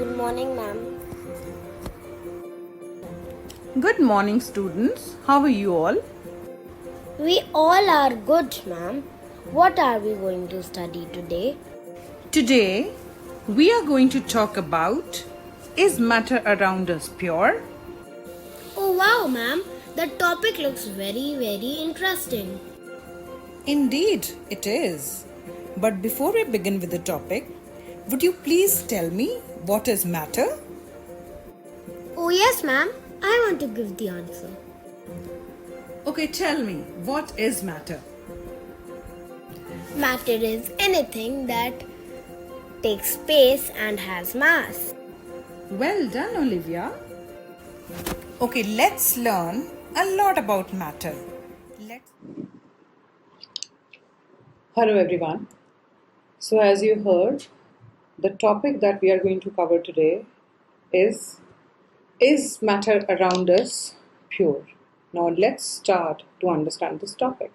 Good morning, ma'am. Good morning, students. How are you all? We all are good, ma'am. What are we going to study today? Today, we are going to talk about, is matter around us pure? Oh, wow, ma'am. The topic looks very interesting. Indeed, it is. But before we begin with the topic, would you please tell me what is matter? Oh, yes, ma'am. I want to give the answer. Okay, tell me, what is matter? Matter is anything that takes space and has mass. Well done, Olivia. Okay, let's learn a lot about matter. Let's Hello everyone. So as you heard, the topic that we are going to cover today is matter around us pure? Now let's start to understand this topic.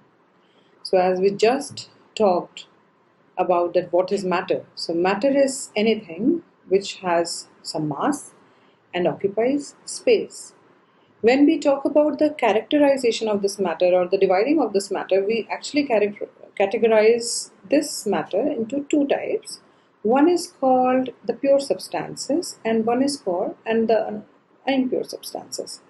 So as we just talked about that what is matter. So matter is anything which has some mass and occupies space. When we talk about the characterization of this matter or the dividing of this matter, we actually categorize this matter into two types. One is called the pure substances and one is called the impure substances.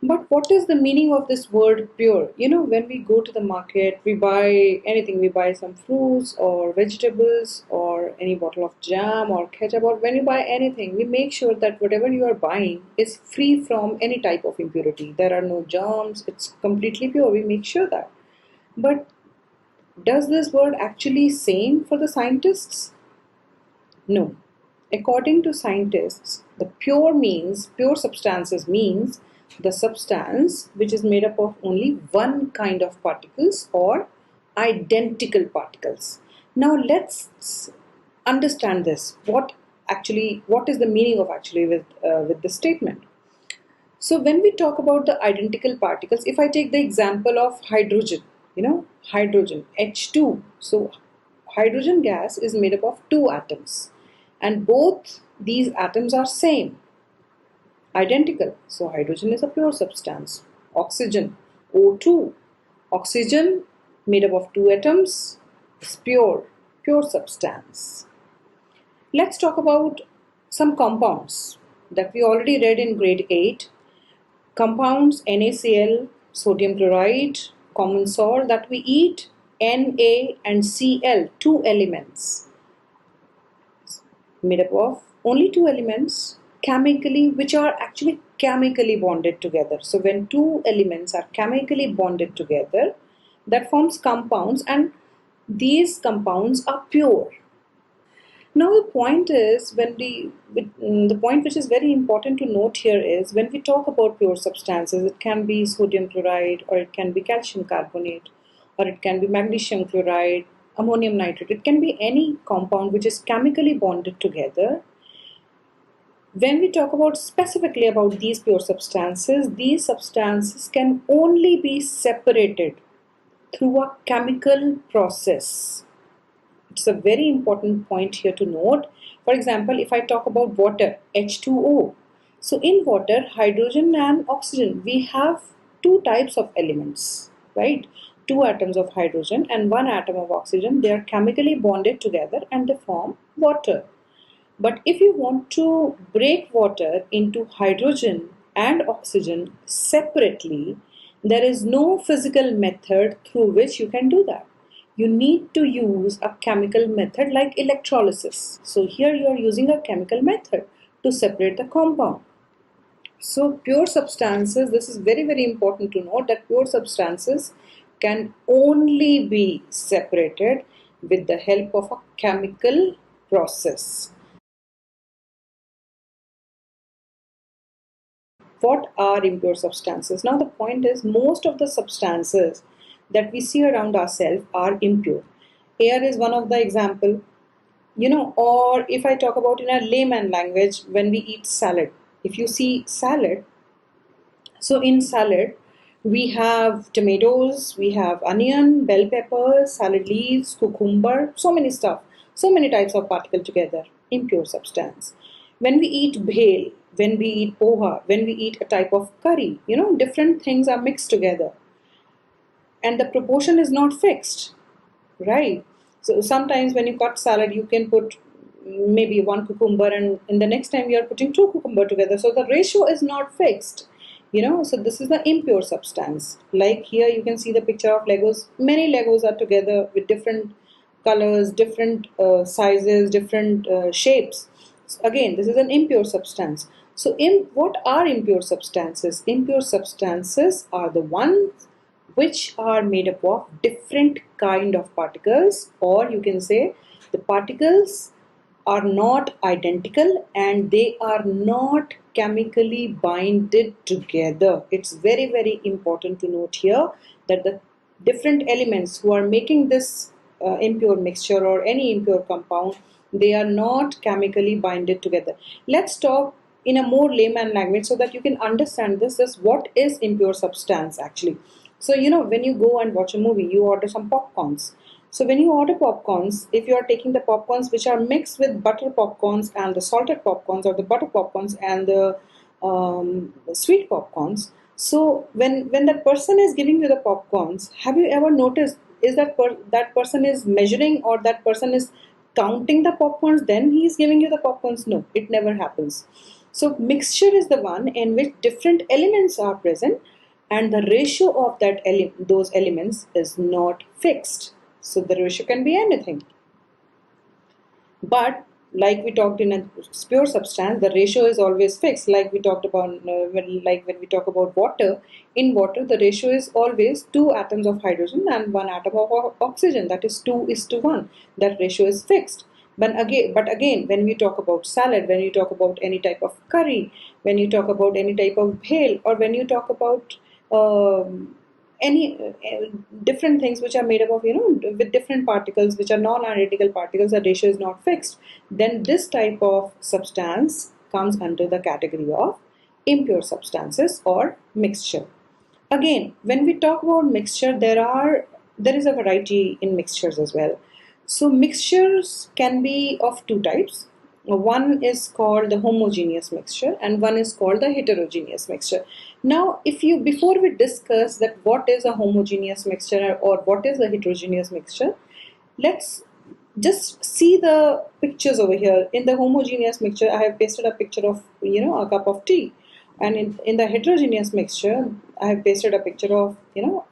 But what is the meaning of this word pure? When we go to the market, we buy anything. We buy some fruits or vegetables or any bottle of jam or ketchup, or when you buy anything, we make sure that whatever you are buying is free from any type of impurity. There are no germs, it's completely pure. We make sure that. But does this word actually same for the scientists? No. According to scientists, the pure substances means the substance which is made up of only one kind of particles or identical particles. Now let's understand this. What is the meaning of actually with this statement? So when we talk about the identical particles, if I take the example of hydrogen, hydrogen, H2. So hydrogen gas is made up of two atoms and both these atoms are same, identical. So hydrogen is a pure substance. Oxygen, O2. Oxygen made up of two atoms is pure substance. Let's talk about some compounds that we already read in grade 8. Compounds NaCl, sodium chloride, common salt that we eat, Na and Cl, two elements made up of only two elements which are actually chemically bonded together. So when two elements are chemically bonded together, that forms compounds and these compounds are pure. Now the point is the point which is very important to note here is when we talk about pure substances, it can be sodium chloride or it can be calcium carbonate or it can be magnesium chloride, ammonium nitrate. It can be any compound which is chemically bonded together. When we talk about specifically about these these substances can only be separated through a chemical process. It's a very important point here to note. For example, if I talk about water, H2O. So in water, hydrogen and oxygen, we have two types of elements, right? Two atoms of hydrogen and one atom of oxygen. They are chemically bonded together and they form water. But if you want to break water into hydrogen and oxygen separately, there is no physical method through which you can do that. You need to use a chemical method like electrolysis. So here you are using a chemical method to separate the compound. So pure substances, this is very important to note that pure substances can only be separated with the help of a chemical process. What are impure substances? Now the point is most of the substances that we see around ourselves are impure. Air is one of the example, or if I talk about in a layman language, when we eat salad, if you see salad, so in salad we have tomatoes, we have onion, bell peppers, salad leaves, cucumber, so many stuff, so many types of particle together. impure substance. When we eat bhel, when we eat poha, when we eat a type of curry, different things are mixed together and the proportion is not fixed, right? So sometimes when you cut salad, you can put maybe one cucumber, and in the next time you are putting two cucumber together. So the ratio is not fixed, So this is the impure substance. Like here, you can see the picture of Legos. Many Legos are together with different colors, different sizes, different shapes. Again, this is an impure substance. So, what are impure substances? Impure substances are the ones which are made up of different kind of particles, or you can say the particles are not identical and they are not chemically binded together. It's very, very important to note here that the different elements who are making this impure mixture or any impure compound, they are not chemically binded together. Let's talk in a more layman language so that you can understand this is what is impure substance actually. So when you go and watch a movie, you order some popcorns. So when you order popcorns, if you are taking the popcorns which are mixed with butter popcorns and the salted popcorns, or the butter popcorns and the sweet popcorns, so when that person is giving you the popcorns, have you ever noticed is that person is measuring, or that person is counting the popcorns, then he is giving you the popcorns? No, it never happens. So mixture is the one in which different elements are present and the ratio of those elements is not fixed. So the ratio can be anything. But like we talked in a pure substance, the ratio is always fixed. Like we talked about when we talk about water, in water the ratio is always two atoms of hydrogen and one atom of oxygen. That is 2:1. That ratio is fixed. But again, when we talk about salad, when you talk about any type of curry, when you talk about any type of bhel, or when you talk about any different things which are made up of with different particles which are non-identical particles, the ratio is not fixed, then this type of substance comes under the category of impure substances or mixture. Again, when we talk about mixture, there is a variety in mixtures as well. So mixtures can be of two types. One is called the homogeneous mixture and one is called the heterogeneous mixture. Now, if you before we discuss that what is a homogeneous mixture or what is a heterogeneous mixture, let's just see the pictures over here. In the homogeneous mixture, I have pasted a picture of a cup of tea, and in the heterogeneous mixture, I have pasted a picture of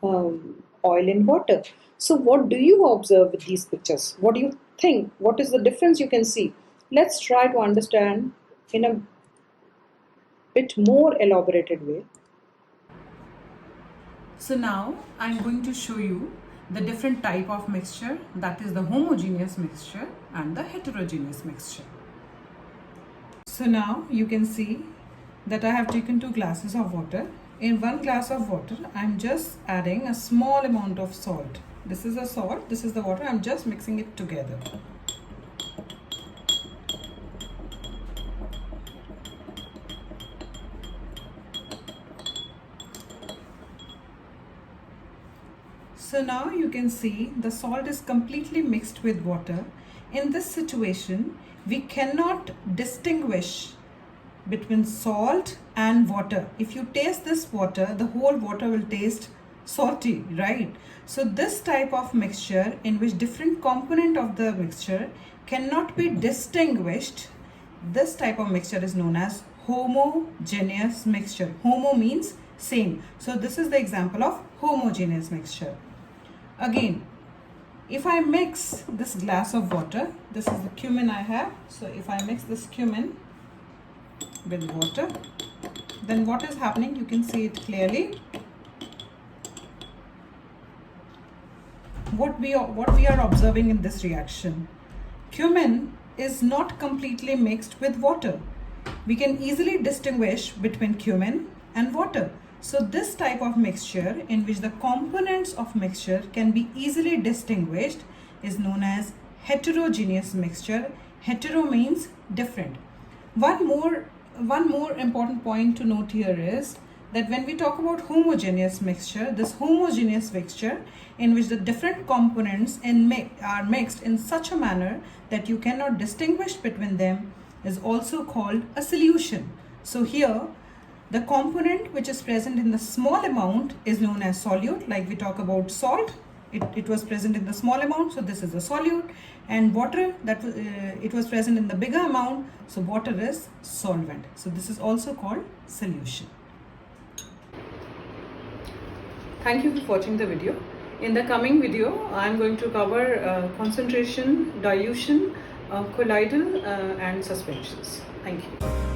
oil in water. So what do you observe with these pictures? What do you think? What is the difference you can see? Let's try to understand in a bit more elaborated way. So now I'm going to show you the different type of mixture, that is the homogeneous mixture and the heterogeneous mixture. So now you can see that I have taken 2 glasses of water. In 1 glass of water, I'm just adding a small amount of salt. This is the salt, this is the water, I'm just mixing it together. So now you can see the salt is completely mixed with water. In this situation, we cannot distinguish between salt and water. If you taste this water, the whole water will taste salty, right? So this type of mixture in which different component of the mixture cannot be distinguished, this type of mixture is known as homogeneous mixture. Homo means same. So this is the example of homogeneous mixture. Again, if I mix this glass of water, this is the cumin I have. So if I mix this cumin with water, then what is happening? You can see it clearly. What we are observing in this reaction, cumin is not completely mixed with water. We can easily distinguish between cumin and water. So this type of mixture in which the components of mixture can be easily distinguished is known as heterogeneous mixture. Hetero means different. One more important point to note here is that when we talk about homogeneous mixture, this homogeneous mixture in which the different components are mixed in such a manner that you cannot distinguish between them is also called a solution. So here, the component which is present in the small amount is known as solute. Like we talk about salt, it was present in the small amount, so this is the solute. And water, it was present in the bigger amount, so water is solvent. So this is also called solution. Thank you for watching the video. In the coming video, I am going to cover concentration, dilution, colloidal and suspensions. Thank you.